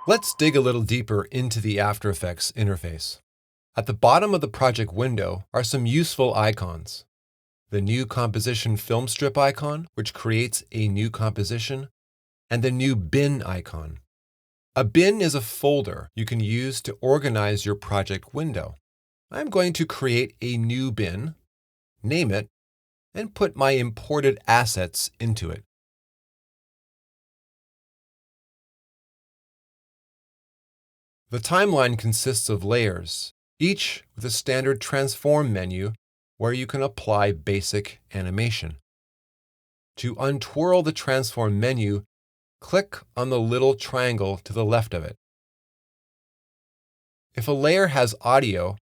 Let's dig a little deeper into the After Effects interface. At the bottom of the project window are some useful icons. The New Composition film strip icon, which creates a new composition, and the new bin icon. A bin is a folder you can use to organize your project window. I'm going to create a new bin, name it, and put my imported assets into it. The timeline consists of layers, each with a standard transform menu where you can apply basic animation. To untwirl the transform menu, click on the little triangle to the left of it. If a layer has audio,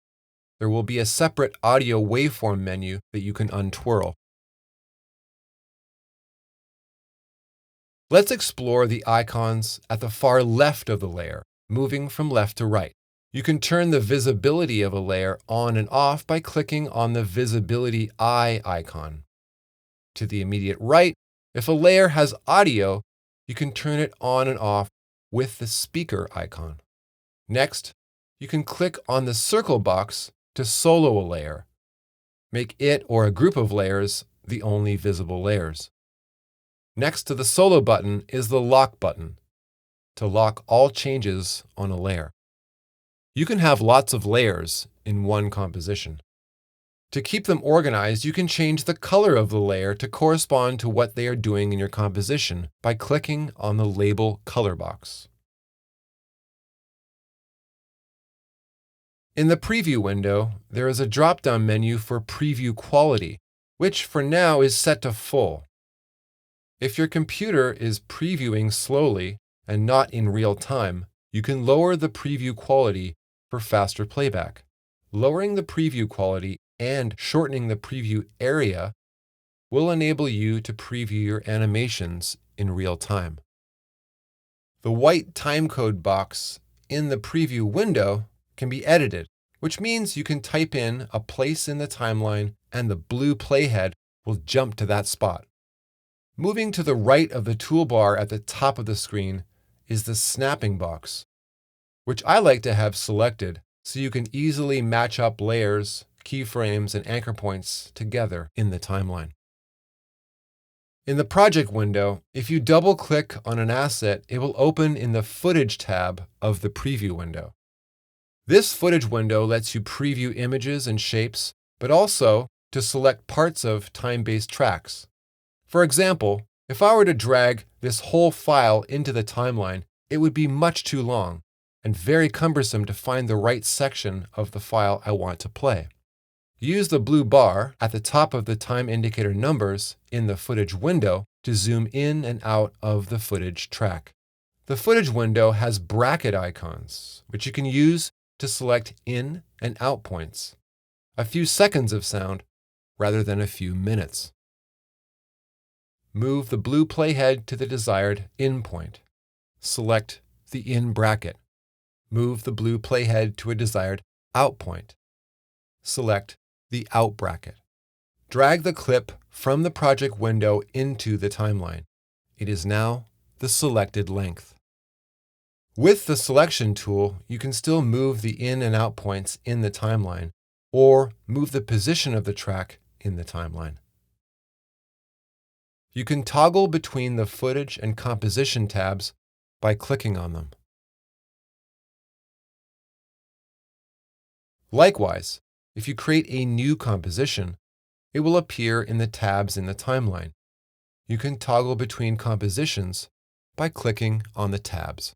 there will be a separate audio waveform menu that you can untwirl. Let's explore the icons at the far left of the layer, moving from left to right. You can turn the visibility of a layer on and off by clicking on the visibility eye icon. To the immediate right, if a layer has audio, you can turn it on and off with the speaker icon. Next, you can click on the circle box to solo a layer. Make it or a group of layers the only visible layers. Next to the solo button is the lock button to lock all changes on a layer. You can have lots of layers in one composition. To keep them organized, you can change the color of the layer to correspond to what they are doing in your composition by clicking on the label color box. In the preview window, there is a drop-down menu for preview quality, which for now is set to full. If your computer is previewing slowly and not in real time, you can lower the preview quality for faster playback. Lowering the preview quality and shortening the preview area will enable you to preview your animations in real time. The white timecode box in the preview window can be edited, which means you can type in a place in the timeline and the blue playhead will jump to that spot. Moving to the right of the toolbar at the top of the screen is the snapping box, which I like to have selected so you can easily match up layers, keyframes, and anchor points together in the timeline. In the project window, if you double-click on an asset, it will open in the Footage tab of the preview window. This footage window lets you preview images and shapes, but also to select parts of time-based tracks. For example, if I were to drag this whole file into the timeline, it would be much too long and very cumbersome to find the right section of the file I want to play. Use the blue bar at the top of the time indicator numbers in the footage window to zoom in and out of the footage track. The footage window has bracket icons, which you can use to select in and out points, a few seconds of sound rather than a few minutes. Move the blue playhead to the desired in point. Select the in bracket. Move the blue playhead to a desired out point. Select the out bracket. Drag the clip from the project window into the timeline. It is now the selected length. With the selection tool, you can still move the in and out points in the timeline or move the position of the track in the timeline. You can toggle between the footage and composition tabs by clicking on them. Likewise, if you create a new composition, it will appear in the tabs in the timeline. You can toggle between compositions by clicking on the tabs.